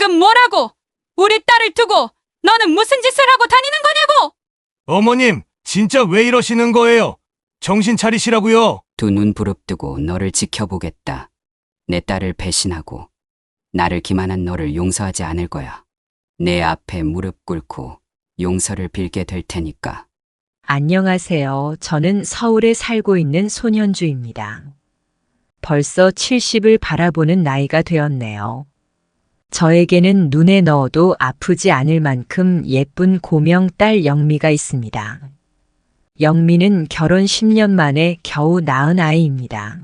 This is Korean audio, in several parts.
방금 뭐라고? 우리 딸을 두고 너는 무슨 짓을 하고 다니는 거냐고? 어머님, 진짜 왜 이러시는 거예요? 정신 차리시라고요. 두 눈 부릅뜨고 너를 지켜보겠다. 내 딸을 배신하고 나를 기만한 너를 용서하지 않을 거야. 내 앞에 무릎 꿇고 용서를 빌게 될 테니까. 안녕하세요. 저는 서울에 살고 있는 손현주입니다. 벌써 70을 바라보는 나이가 되었네요. 저에게는 눈에 넣어도 아프지 않을 만큼 예쁜 고명 딸 영미가 있습니다. 영미는 결혼 10년 만에 겨우 낳은 아이입니다.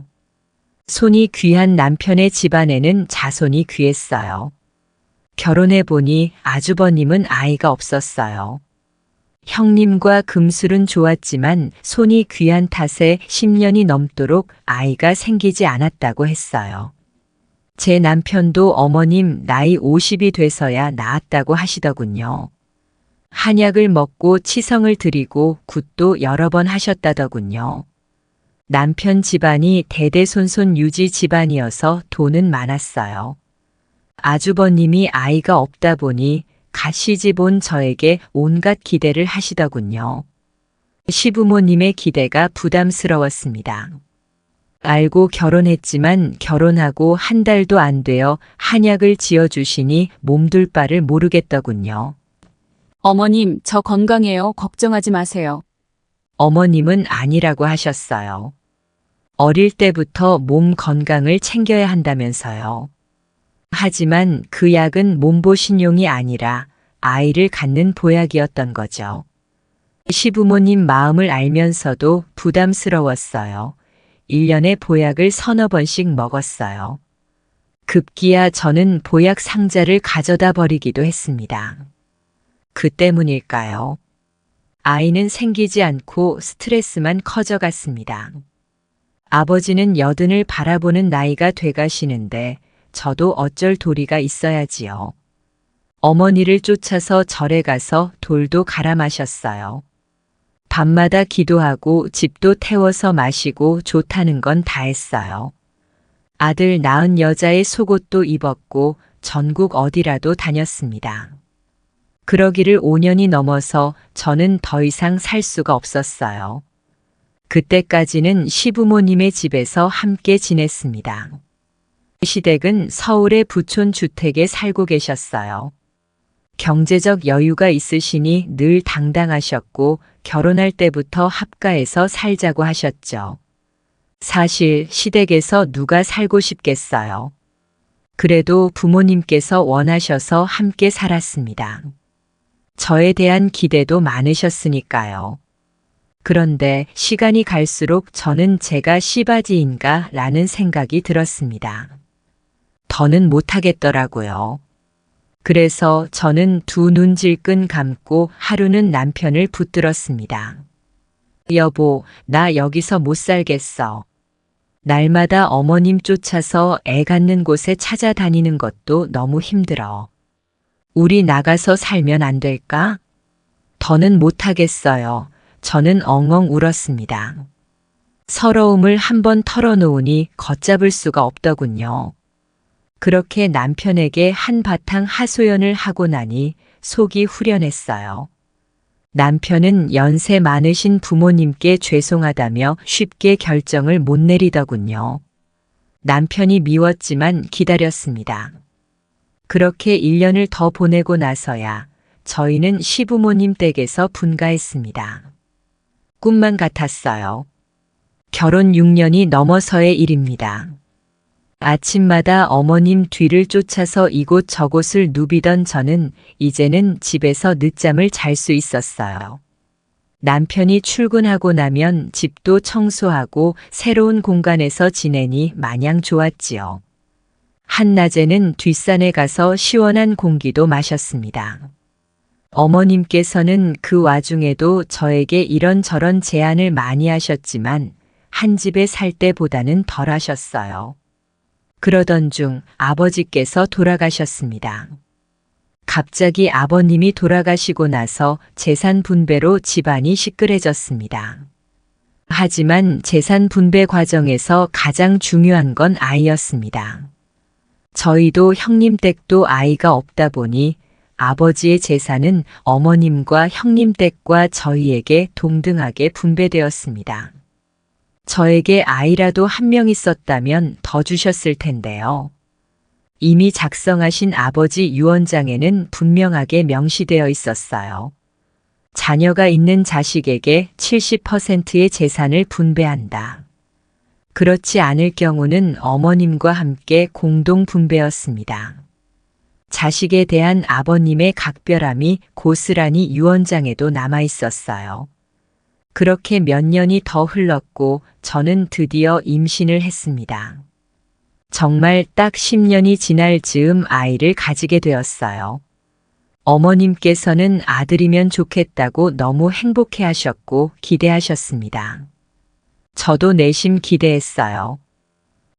손이 귀한 남편의 집안에는 자손이 귀했어요. 결혼해보니 아주버님은 아이가 없었어요. 형님과 금술은 좋았지만 손이 귀한 탓에 10년이 넘도록 아이가 생기지 않았다고 했어요. 제 남편도 어머님 나이 50이 돼서야 낳았다고 하시더군요. 한약을 먹고 치성을 드리고 굿도 여러 번 하셨다더군요. 남편 집안이 대대손손 유지 집안이어서 돈은 많았어요. 아주버님이 아이가 없다 보니 갓시집 온 저에게 온갖 기대를 하시더군요. 시부모님의 기대가 부담스러웠습니다. 알고 결혼했지만 결혼하고 한 달도 안 되어 한약을 지어주시니 몸둘 바를 모르겠더군요. 어머님, 저 건강해요. 걱정하지 마세요. 어머님은 아니라고 하셨어요. 어릴 때부터 몸 건강을 챙겨야 한다면서요. 하지만 그 약은 몸보신용이 아니라 아이를 갖는 보약이었던 거죠. 시부모님 마음을 알면서도 부담스러웠어요. 1년에 보약을 서너 번씩 먹었어요. 급기야 저는 보약 상자를 가져다 버리기도 했습니다. 그 때문일까요? 아이는 생기지 않고 스트레스만 커져갔습니다. 아버지는 여든을 바라보는 나이가 돼가시는데 저도 어쩔 도리가 있어야지요. 어머니를 쫓아서 절에 가서 돌도 갈아 마셨어요. 밤마다 기도하고 집도 태워서 마시고 좋다는 건 다 했어요. 아들 낳은 여자의 속옷도 입었고 전국 어디라도 다녔습니다. 그러기를 5년이 넘어서 저는 더 이상 살 수가 없었어요. 그때까지는 시부모님의 집에서 함께 지냈습니다. 시댁은 서울의 부촌 주택에 살고 계셨어요. 경제적 여유가 있으시니 늘 당당하셨고 결혼할 때부터 합가해서 살자고 하셨죠. 사실 시댁에서 누가 살고 싶겠어요. 그래도 부모님께서 원하셔서 함께 살았습니다. 저에 대한 기대도 많으셨으니까요. 그런데 시간이 갈수록 저는 제가 씨바지인가 라는 생각이 들었습니다. 더는 못하겠더라고요. 그래서 저는 두 눈 질끈 감고 하루는 남편을 붙들었습니다. 여보, 나 여기서 못 살겠어. 날마다 어머님 쫓아서 애 갖는 곳에 찾아다니는 것도 너무 힘들어. 우리 나가서 살면 안 될까? 더는 못하겠어요. 저는 엉엉 울었습니다. 서러움을 한번 털어놓으니 걷잡을 수가 없더군요. 그렇게 남편에게 한바탕 하소연을 하고 나니 속이 후련했어요. 남편은 연세 많으신 부모님께 죄송하다며 쉽게 결정을 못 내리더군요. 남편이 미웠지만 기다렸습니다. 그렇게 1년을 더 보내고 나서야 저희는 시부모님 댁에서 분가했습니다. 꿈만 같았어요. 결혼 6년이 넘어서의 일입니다. 아침마다 어머님 뒤를 쫓아서 이곳 저곳을 누비던 저는 이제는 집에서 늦잠을 잘 수 있었어요. 남편이 출근하고 나면 집도 청소하고 새로운 공간에서 지내니 마냥 좋았지요. 한낮에는 뒷산에 가서 시원한 공기도 마셨습니다. 어머님께서는 그 와중에도 저에게 이런저런 제안을 많이 하셨지만 한 집에 살 때보다는 덜 하셨어요. 그러던 중 아버지께서 돌아가셨습니다. 갑자기 아버님이 돌아가시고 나서 재산 분배로 집안이 시끌해졌습니다. 하지만 재산 분배 과정에서 가장 중요한 건 아이였습니다. 저희도 형님 댁도 아이가 없다 보니 아버지의 재산은 어머님과 형님 댁과 저희에게 동등하게 분배되었습니다. 저에게 아이라도 한 명 있었다면 더 주셨을 텐데요. 이미 작성하신 아버지 유언장에는 분명하게 명시되어 있었어요. 자녀가 있는 자식에게 70%의 재산을 분배한다. 그렇지 않을 경우는 어머님과 함께 공동 분배였습니다. 자식에 대한 아버님의 각별함이 고스란히 유언장에도 남아 있었어요. 그렇게 몇 년이 더 흘렀고 저는 드디어 임신을 했습니다. 정말 딱 10년이 지날 즈음 아이를 가지게 되었어요. 어머님께서는 아들이면 좋겠다고 너무 행복해 하셨고 기대하셨습니다. 저도 내심 기대했어요.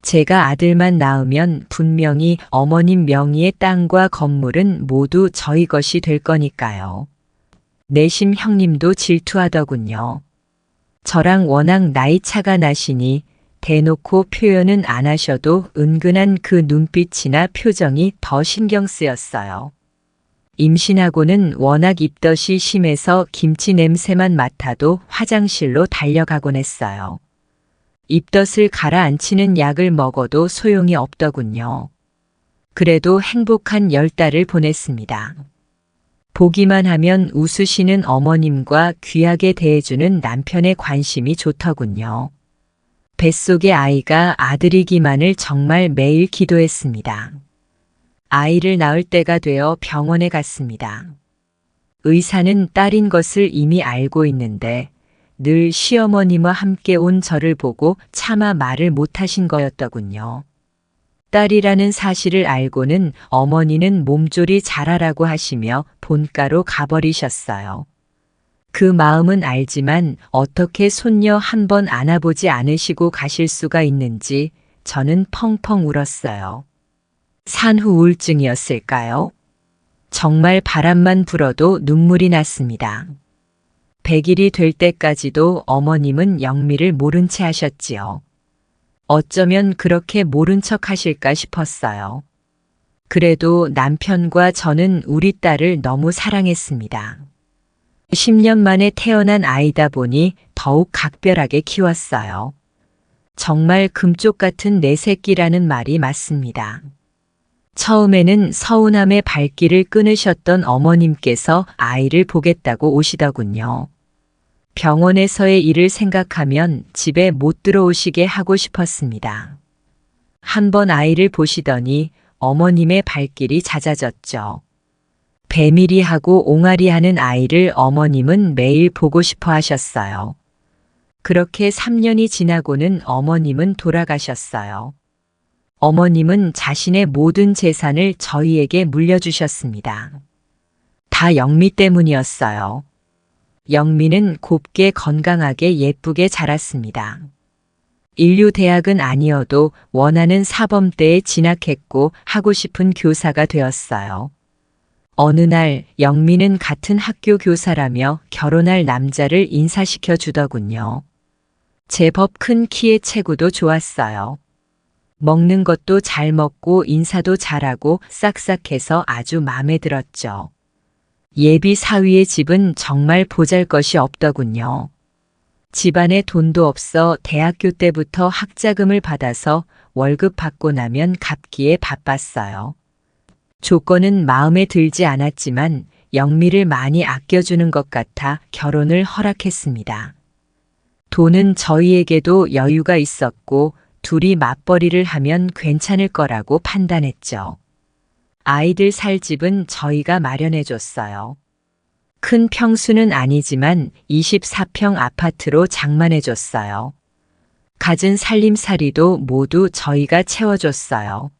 제가 아들만 낳으면 분명히 어머님 명의의 땅과 건물은 모두 저희 것이 될 거니까요. 내심 형님도 질투하더군요. 저랑 워낙 나이 차가 나시니 대놓고 표현은 안 하셔도 은근한 그 눈빛이나 표정이 더 신경 쓰였어요. 임신하고는 워낙 입덧이 심해서 김치 냄새만 맡아도 화장실로 달려가곤 했어요. 입덧을 가라앉히는 약을 먹어도 소용이 없더군요. 그래도 행복한 10달을 보냈습니다. 보기만 하면 웃으시는 어머님과 귀하게 대해주는 남편의 관심이 좋더군요. 뱃속의 아이가 아들이기만을 정말 매일 기도했습니다. 아이를 낳을 때가 되어 병원에 갔습니다. 의사는 딸인 것을 이미 알고 있는데 늘 시어머니와 함께 온 저를 보고 차마 말을 못하신 거였더군요. 딸이라는 사실을 알고는 어머니는 몸조리 잘하라고 하시며 본가로 가버리셨어요. 그 마음은 알지만 어떻게 손녀 한 번 안아보지 않으시고 가실 수가 있는지 저는 펑펑 울었어요. 산후 우울증이었을까요? 정말 바람만 불어도 눈물이 났습니다. 100일이 될 때까지도 어머님은 영미를 모른 채 하셨지요. 어쩌면 그렇게 모른 척 하실까 싶었어요. 그래도 남편과 저는 우리 딸을 너무 사랑했습니다. 10년 만에 태어난 아이다 보니 더욱 각별하게 키웠어요. 정말 금쪽 같은 내 새끼라는 말이 맞습니다. 처음에는 서운함의 발길을 끊으셨던 어머님께서 아이를 보겠다고 오시더군요. 병원에서의 일을 생각하면 집에 못 들어오시게 하고 싶었습니다. 한 번 아이를 보시더니 어머님의 발길이 잦아졌죠. 배밀이하고 옹알이하는 아이를 어머님은 매일 보고 싶어 하셨어요. 그렇게 3년이 지나고는 어머님은 돌아가셨어요. 어머님은 자신의 모든 재산을 저희에게 물려주셨습니다. 다 영미 때문이었어요. 영미는 곱게 건강하게 예쁘게 자랐습니다. 인류대학은 아니어도 원하는 사범대에 진학했고 하고 싶은 교사가 되었어요. 어느 날 영미는 같은 학교 교사라며 결혼할 남자를 인사시켜 주더군요. 제법 큰 키에 체구도 좋았어요. 먹는 것도 잘 먹고 인사도 잘하고 싹싹해서 아주 마음에 들었죠. 예비 사위의 집은 정말 보잘것이 없더군요. 집안에 돈도 없어 대학교 때부터 학자금을 받아서 월급 받고 나면 갚기에 바빴어요. 조건은 마음에 들지 않았지만 영미를 많이 아껴주는 것 같아 결혼을 허락했습니다. 돈은 저희에게도 여유가 있었고 둘이 맞벌이를 하면 괜찮을 거라고 판단했죠. 아이들 살 집은 저희가 마련해줬어요. 큰 평수는 아니지만 24평 아파트로 장만해줬어요. 갖은 살림살이도 모두 저희가 채워줬어요.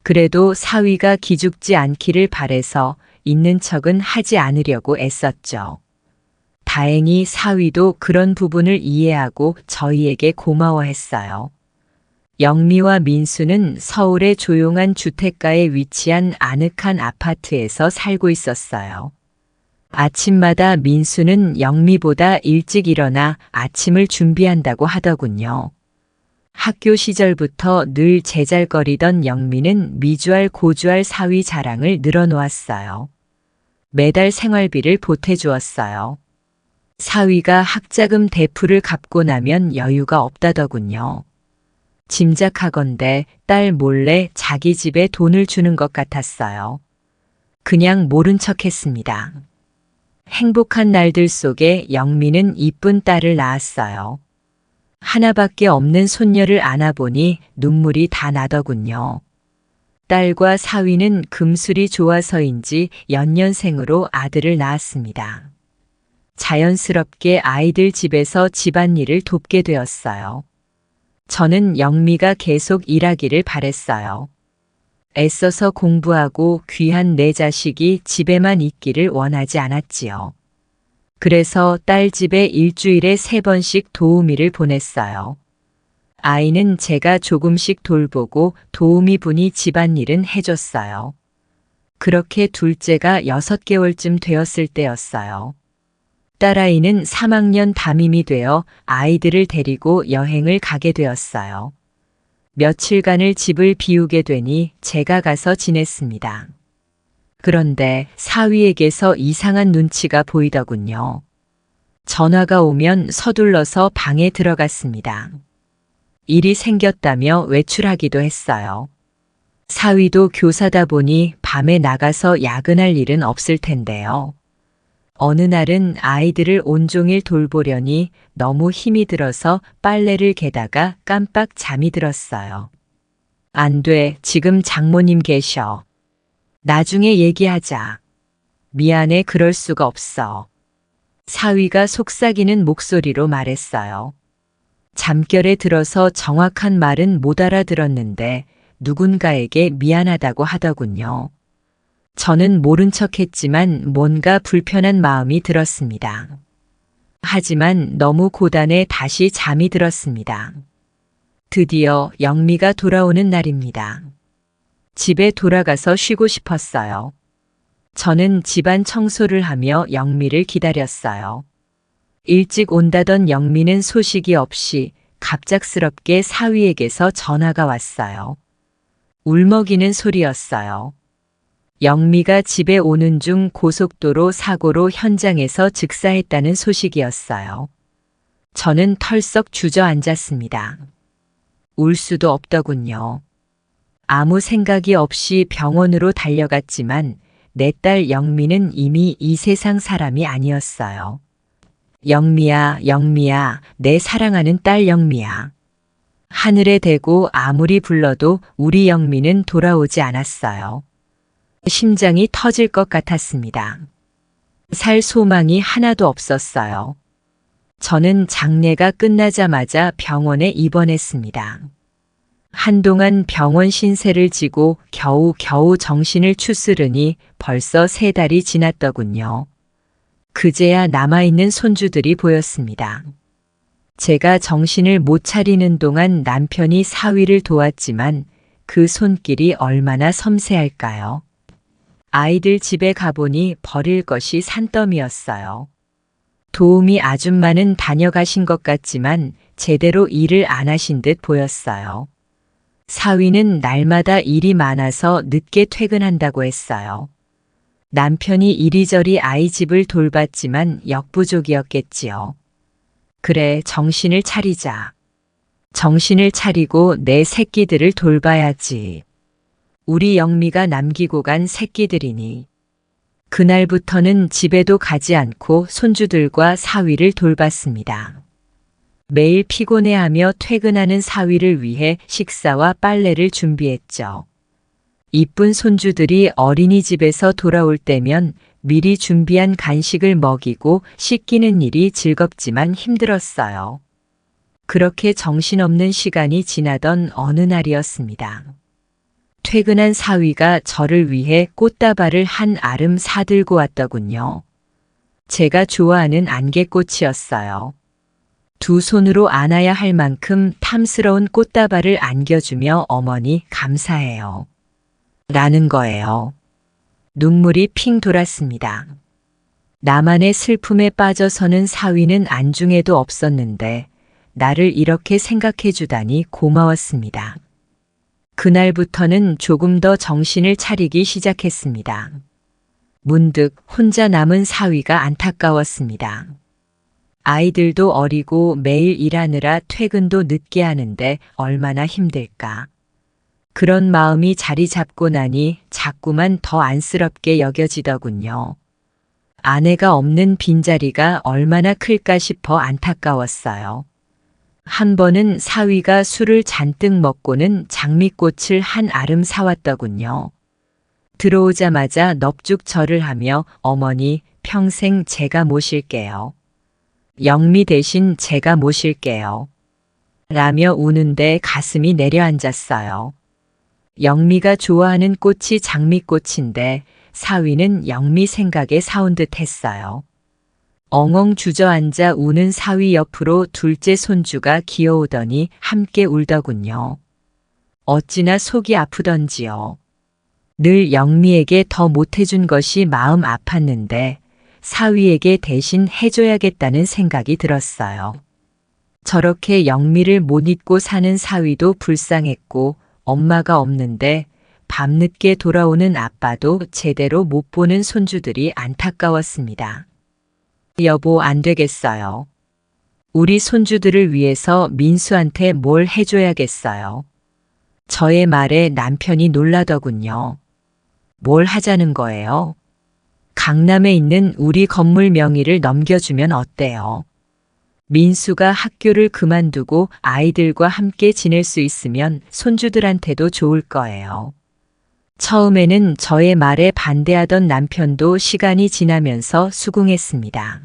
그래도 사위가 기죽지 않기를 바래서 있는 척은 하지 않으려고 애썼죠. 다행히 사위도 그런 부분을 이해하고 저희에게 고마워했어요. 영미와 민수는 서울의 조용한 주택가에 위치한 아늑한 아파트에서 살고 있었어요. 아침마다 민수는 영미보다 일찍 일어나 아침을 준비한다고 하더군요. 학교 시절부터 늘 제잘거리던 영미는 미주알 고주알 사위 자랑을 늘어놓았어요. 매달 생활비를 보태주었어요. 사위가 학자금 대풀을 갚고 나면 여유가 없다더군요. 짐작하건대 딸 몰래 자기 집에 돈을 주는 것 같았어요. 그냥 모른 척 했습니다. 행복한 날들 속에 영미는 이쁜 딸을 낳았어요. 하나밖에 없는 손녀를 안아보니 눈물이 다 나더군요. 딸과 사위는 금술이 좋아서인지 연년생으로 아들을 낳았습니다. 자연스럽게 아이들 집에서 집안일을 돕게 되었어요. 저는 영미가 계속 일하기를 바랬어요. 애써서 공부하고 귀한 내 자식이 집에만 있기를 원하지 않았지요. 그래서 딸 집에 일주일에 3번씩 도우미를 보냈어요. 아이는 제가 조금씩 돌보고 도우미 분이 집안일은 해줬어요. 그렇게 둘째가 6개월쯤 되었을 때였어요. 딸아이는 3학년 담임이 되어 아이들을 데리고 여행을 가게 되었어요. 며칠간을 집을 비우게 되니 제가 가서 지냈습니다. 그런데 사위에게서 이상한 눈치가 보이더군요. 전화가 오면 서둘러서 방에 들어갔습니다. 일이 생겼다며 외출하기도 했어요. 사위도 교사다 보니 밤에 나가서 야근할 일은 없을 텐데요. 어느 날은 아이들을 온종일 돌보려니 너무 힘이 들어서 빨래를 개다가 깜빡 잠이 들었어요. 안 돼, 지금 장모님 계셔. 나중에 얘기하자. 미안해, 그럴 수가 없어. 사위가 속삭이는 목소리로 말했어요. 잠결에 들어서 정확한 말은 못 알아들었는데 누군가에게 미안하다고 하더군요. 저는 모른 척했지만 뭔가 불편한 마음이 들었습니다. 하지만 너무 고단해 다시 잠이 들었습니다. 드디어 영미가 돌아오는 날입니다. 집에 돌아가서 쉬고 싶었어요. 저는 집안 청소를 하며 영미를 기다렸어요. 일찍 온다던 영미는 소식이 없이 갑작스럽게 사위에게서 전화가 왔어요. 울먹이는 소리였어요. 영미가 집에 오는 중 고속도로 사고로 현장에서 즉사했다는 소식이었어요. 저는 털썩 주저앉았습니다. 울 수도 없더군요. 아무 생각이 없이 병원으로 달려갔지만 내 딸 영미는 이미 이 세상 사람이 아니었어요. 영미야, 영미야, 내 사랑하는 딸 영미야. 하늘에 대고 아무리 불러도 우리 영미는 돌아오지 않았어요. 심장이 터질 것 같았습니다. 살 소망이 하나도 없었어요. 저는 장례가 끝나자마자 병원에 입원했습니다. 한동안 병원 신세를 지고 겨우 정신을 추스르니 벌써 3달이 지났더군요. 그제야 남아있는 손주들이 보였습니다. 제가 정신을 못 차리는 동안 남편이 사위를 도왔지만 그 손길이 얼마나 섬세할까요? 아이들 집에 가보니 버릴 것이 산더미였어요. 도우미 아줌마는 다녀가신 것 같지만 제대로 일을 안 하신 듯 보였어요. 사위는 날마다 일이 많아서 늦게 퇴근한다고 했어요. 남편이 이리저리 아이 집을 돌봤지만 역부족이었겠지요. 그래, 정신을 차리자. 정신을 차리고 내 새끼들을 돌봐야지. 우리 영미가 남기고 간 새끼들이니. 그날부터는 집에도 가지 않고 손주들과 사위를 돌봤습니다. 매일 피곤해하며 퇴근하는 사위를 위해 식사와 빨래를 준비했죠. 이쁜 손주들이 어린이집에서 돌아올 때면 미리 준비한 간식을 먹이고 씻기는 일이 즐겁지만 힘들었어요. 그렇게 정신없는 시간이 지나던 어느 날이었습니다. 퇴근한 사위가 저를 위해 꽃다발을 한 아름 사들고 왔더군요. 제가 좋아하는 안개꽃이었어요. 2 손으로 안아야 할 만큼 탐스러운 꽃다발을 안겨주며 어머니 감사해요. 라는 거예요. 눈물이 핑 돌았습니다. 나만의 슬픔에 빠져서는 사위는 안중에도 없었는데 나를 이렇게 생각해 주다니 고마웠습니다. 그날부터는 조금 더 정신을 차리기 시작했습니다. 문득 혼자 남은 사위가 안타까웠습니다. 아이들도 어리고 매일 일하느라 퇴근도 늦게 하는데 얼마나 힘들까. 그런 마음이 자리 잡고 나니 자꾸만 더 안쓰럽게 여겨지더군요. 아내가 없는 빈자리가 얼마나 클까 싶어 안타까웠어요. 한 번은 사위가 술을 잔뜩 먹고는 장미꽃을 한 아름 사왔더군요. 들어오자마자 넙죽 절을 하며 어머니 평생 제가 모실게요. 영미 대신 제가 모실게요. 라며 우는데 가슴이 내려앉았어요. 영미가 좋아하는 꽃이 장미꽃인데 사위는 영미 생각에 사온 듯 했어요. 엉엉 주저앉아 우는 사위 옆으로 둘째 손주가 기어오더니 함께 울더군요. 어찌나 속이 아프던지요. 늘 영미에게 더 못해준 것이 마음 아팠는데 사위에게 대신 해줘야겠다는 생각이 들었어요. 저렇게 영미를 못 잊고 사는 사위도 불쌍했고 엄마가 없는데 밤늦게 돌아오는 아빠도 제대로 못 보는 손주들이 안타까웠습니다. 여보, 안 되겠어요. 우리 손주들을 위해서 민수한테 뭘 해줘야겠어요. 저의 말에 남편이 놀라더군요. 뭘 하자는 거예요? 강남에 있는 우리 건물 명의를 넘겨주면 어때요? 민수가 학교를 그만두고 아이들과 함께 지낼 수 있으면 손주들한테도 좋을 거예요. 처음에는 저의 말에 반대하던 남편도 시간이 지나면서 수긍했습니다.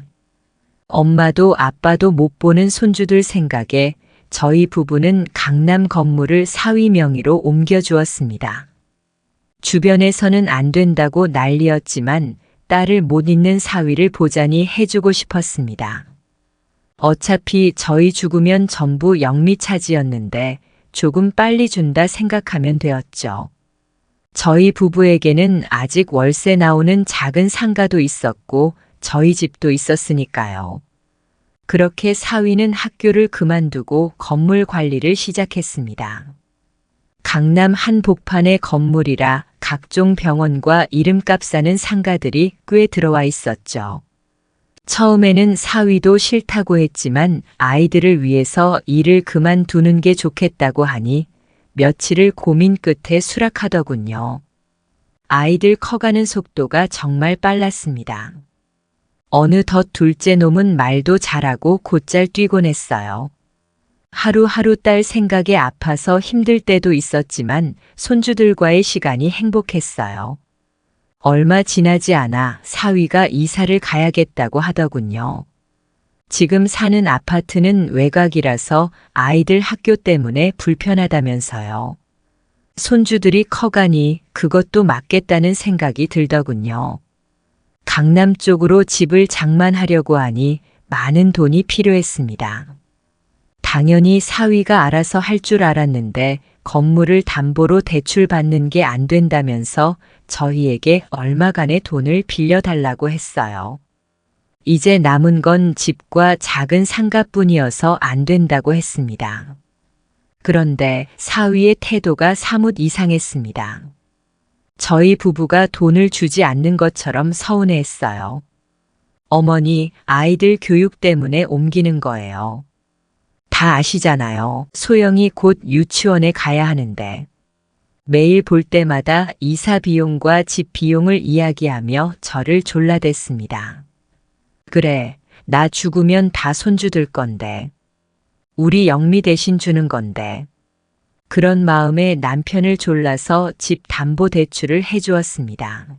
엄마도 아빠도 못 보는 손주들 생각에 저희 부부는 강남 건물을 사위 명의로 옮겨주었습니다. 주변에서는 안 된다고 난리였지만 딸을 못 잊는 사위를 보자니 해주고 싶었습니다. 어차피 저희 죽으면 전부 영미 차지였는데 조금 빨리 준다 생각하면 되었죠. 저희 부부에게는 아직 월세 나오는 작은 상가도 있었고 저희 집도 있었으니까요. 그렇게 사위는 학교를 그만두고 건물 관리를 시작했습니다. 강남 한복판의 건물이라 각종 병원과 이름값 사는 상가들이 꽤 들어와 있었죠. 처음에는 사위도 싫다고 했지만 아이들을 위해서 일을 그만두는 게 좋겠다고 하니 며칠을 고민 끝에 수락하더군요. 아이들 커가는 속도가 정말 빨랐습니다. 어느덧 둘째 놈은 말도 잘하고 곧잘 뛰곤 했어요. 하루하루 딸 생각에 아파서 힘들 때도 있었지만 손주들과의 시간이 행복했어요. 얼마 지나지 않아 사위가 이사를 가야겠다고 하더군요. 지금 사는 아파트는 외곽이라서 아이들 학교 때문에 불편하다면서요. 손주들이 커가니 그것도 맞겠다는 생각이 들더군요. 강남 쪽으로 집을 장만하려고 하니 많은 돈이 필요했습니다. 당연히 사위가 알아서 할 줄 알았는데 건물을 담보로 대출받는 게 안 된다면서 저희에게 얼마간의 돈을 빌려달라고 했어요. 이제 남은 건 집과 작은 상가뿐이어서 안 된다고 했습니다. 그런데 사위의 태도가 사뭇 이상했습니다. 저희 부부가 돈을 주지 않는 것처럼 서운해했어요. 어머니, 아이들 교육 때문에 옮기는 거예요. 다 아시잖아요. 소영이 곧 유치원에 가야 하는데. 매일 볼 때마다 이사 비용과 집 비용을 이야기하며 저를 졸라댔습니다. 그래, 나 죽으면 다 손주들 건데. 우리 영미 대신 주는 건데. 그런 마음에 남편을 졸라서 집 담보 대출을 해주었습니다.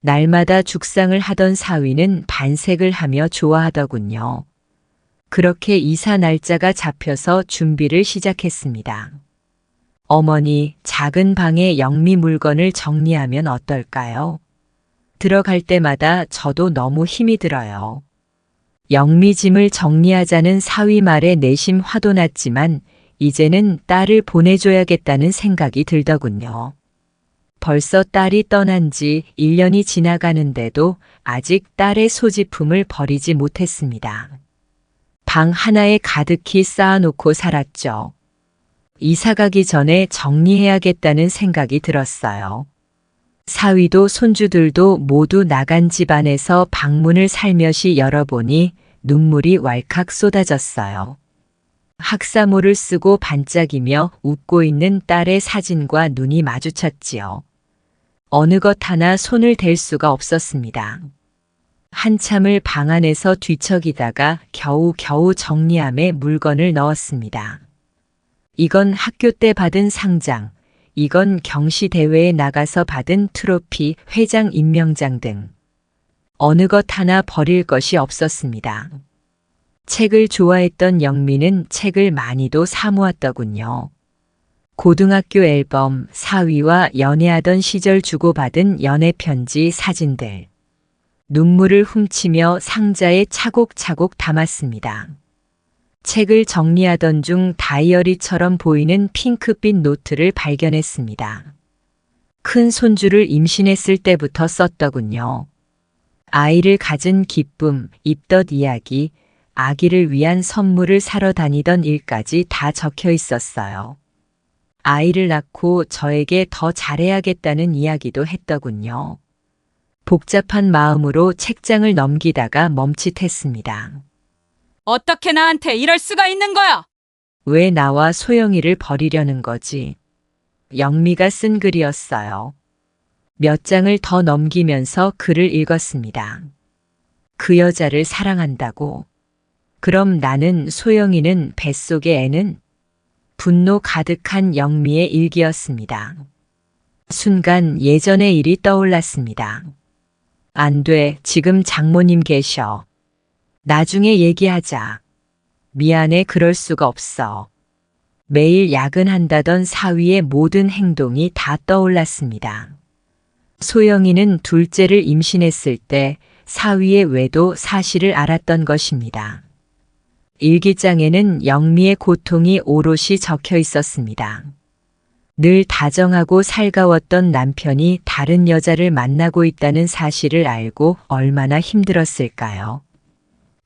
날마다 죽상을 하던 사위는 반색을 하며 좋아하더군요. 그렇게 이사 날짜가 잡혀서 준비를 시작했습니다. 어머니, 작은 방에 영미 물건을 정리하면 어떨까요? 들어갈 때마다 저도 너무 힘이 들어요. 영미 짐을 정리하자는 사위 말에 내심 화도 났지만 이제는 딸을 보내줘야겠다는 생각이 들더군요. 벌써 딸이 떠난 지 1년이 지나가는데도 아직 딸의 소지품을 버리지 못했습니다. 방 하나에 가득히 쌓아놓고 살았죠. 이사 가기 전에 정리해야겠다는 생각이 들었어요. 사위도 손주들도 모두 나간 집안에서 방문을 살며시 열어보니 눈물이 왈칵 쏟아졌어요. 학사모를 쓰고 반짝이며 웃고 있는 딸의 사진과 눈이 마주쳤지요. 어느 것 하나 손을 댈 수가 없었습니다. 한참을 방 안에서 뒤척이다가 겨우 정리함에 물건을 넣었습니다. 이건 학교 때 받은 상장, 이건 경시대회에 나가서 받은 트로피, 회장 임명장 등 어느 것 하나 버릴 것이 없었습니다. 책을 좋아했던 영미는 책을 많이도 사모았더군요. 고등학교 앨범, 사위와 연애하던 시절 주고받은 연애편지 사진들. 눈물을 훔치며 상자에 차곡차곡 담았습니다. 책을 정리하던 중 다이어리처럼 보이는 핑크빛 노트를 발견했습니다. 큰 손주를 임신했을 때부터 썼더군요. 아이를 가진 기쁨, 입덧 이야기, 아기를 위한 선물을 사러 다니던 일까지 다 적혀 있었어요. 아이를 낳고 저에게 더 잘해야겠다는 이야기도 했더군요. 복잡한 마음으로 책장을 넘기다가 멈칫했습니다. 어떻게 나한테 이럴 수가 있는 거야? 왜 나와 소영이를 버리려는 거지? 영미가 쓴 글이었어요. 몇 장을 더 넘기면서 글을 읽었습니다. 그 여자를 사랑한다고. 그럼 나는, 소영이는, 뱃속의 애는? 분노 가득한 영미의 일기였습니다. 순간 예전의 일이 떠올랐습니다. 안 돼, 지금 장모님 계셔. 나중에 얘기하자. 미안해, 그럴 수가 없어. 매일 야근한다던 사위의 모든 행동이 다 떠올랐습니다. 소영이는 둘째를 임신했을 때 사위의 외도 사실을 알았던 것입니다. 일기장에는 영미의 고통이 오롯이 적혀 있었습니다. 늘 다정하고 살가웠던 남편이 다른 여자를 만나고 있다는 사실을 알고 얼마나 힘들었을까요?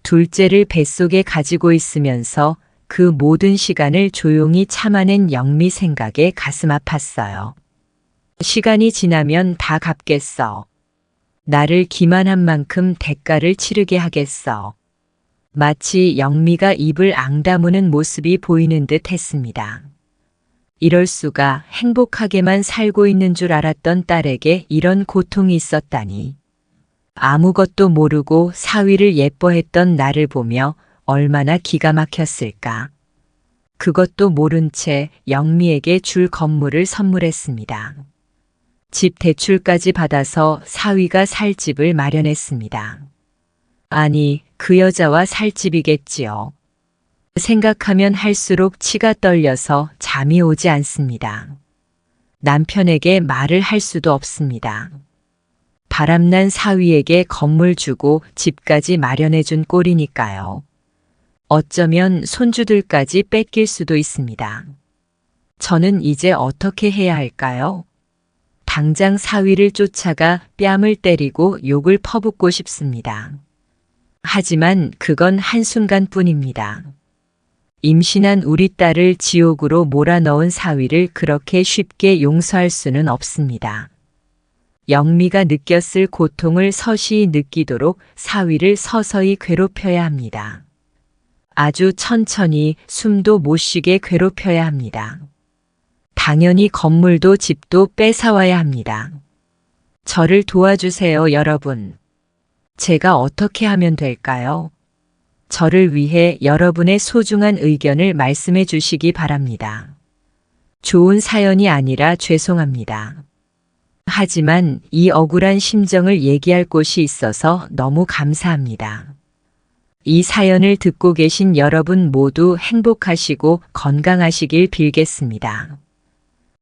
둘째를 뱃속에 가지고 있으면서 그 모든 시간을 조용히 참아낸 영미 생각에 가슴 아팠어요. 시간이 지나면 다 갚겠어. 나를 기만한 만큼 대가를 치르게 하겠어. 마치 영미가 입을 앙다무는 모습이 보이는 듯 했습니다. 이럴 수가, 행복하게만 살고 있는 줄 알았던 딸에게 이런 고통이 있었다니. 아무것도 모르고 사위를 예뻐했던 나를 보며 얼마나 기가 막혔을까. 그것도 모른 채 영미에게 줄 건물을 선물했습니다. 집 대출까지 받아서 사위가 살 집을 마련했습니다. 아니, 그 여자와 살 집이겠지요. 생각하면 할수록 치가 떨려서 잠이 오지 않습니다. 남편에게 말을 할 수도 없습니다. 바람난 사위에게 건물 주고 집까지 마련해준 꼴이니까요. 어쩌면 손주들까지 뺏길 수도 있습니다. 저는 이제 어떻게 해야 할까요? 당장 사위를 쫓아가 뺨을 때리고 욕을 퍼붓고 싶습니다. 하지만 그건 한순간뿐입니다. 임신한 우리 딸을 지옥으로 몰아넣은 사위를 그렇게 쉽게 용서할 수는 없습니다. 영미가 느꼈을 고통을 서시히 느끼도록 사위를 서서히 괴롭혀야 합니다. 아주 천천히 숨도 못 쉬게 괴롭혀야 합니다. 당연히 건물도 집도 뺏어와야 합니다. 저를 도와주세요, 여러분. 제가 어떻게 하면 될까요? 저를 위해 여러분의 소중한 의견을 말씀해 주시기 바랍니다. 좋은 사연이 아니라 죄송합니다. 하지만 이 억울한 심정을 얘기할 곳이 있어서 너무 감사합니다. 이 사연을 듣고 계신 여러분 모두 행복하시고 건강하시길 빌겠습니다.